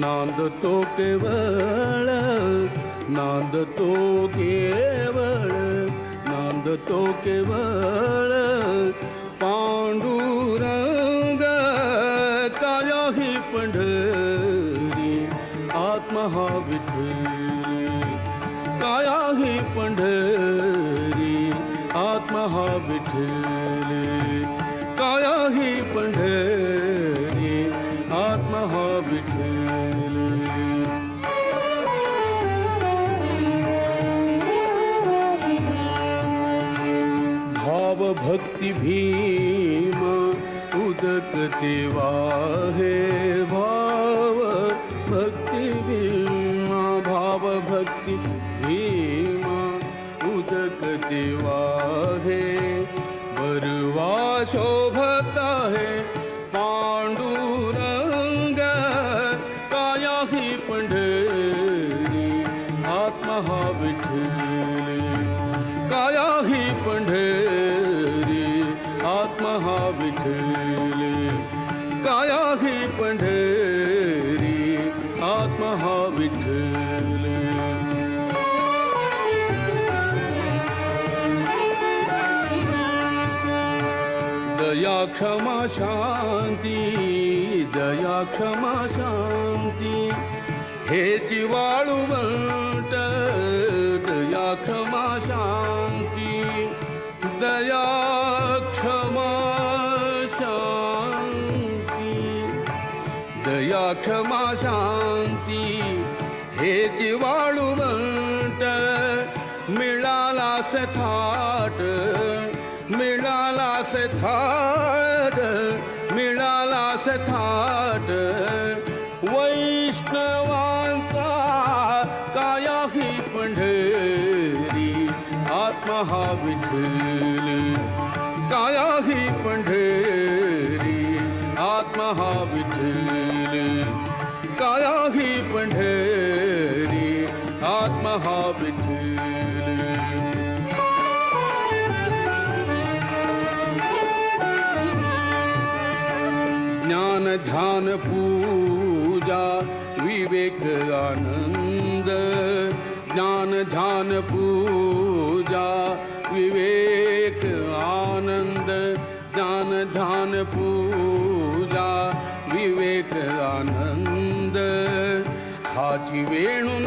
नांदतो केवळ नांदतो केवळ नांदतो केवळ पांडुरंग काया ही पंढरी आत्मा हा विठ्ठल काया ही पंढरी आत्मा हा विठ्ठल काया ही पंढरी आत्मा हा विठ्ठल भाव भक्ती भीम उदकते वाहे भाव भक्ती भीम भाव भक्ती भीम उदकते वाहे बरवा शोभता है पांडुरंग काया ही पंढरी आत्मा हा विठ्ठल काया ही पंढरी आत्मा हा विठ्ठल काया ही पंढरी आत्मा हा विठ्ठल दया क्षमा शांती दया क्षमा शांती हे जिवाळूवंट दया क्षमा शांती दया क्षमा शांती दया क्षमा शांती हे जिवाळूवंट मिळाला थाट मिळाला थाट मिळाला थाट वैष्णवांचा काया ही पंढरी आत्मा हा विठ्ठल काया ही पंढरी आत्मा हा विठ्ठल काया ही पंढरी आत्मा हा विठ्ठल ज्ञान ध्यान पूजा विवेक आनंद ज्ञान ध्यान पूजा विवेक आनंद ज्ञान ध्यान पूजा विवेक आनंद हाची वेणू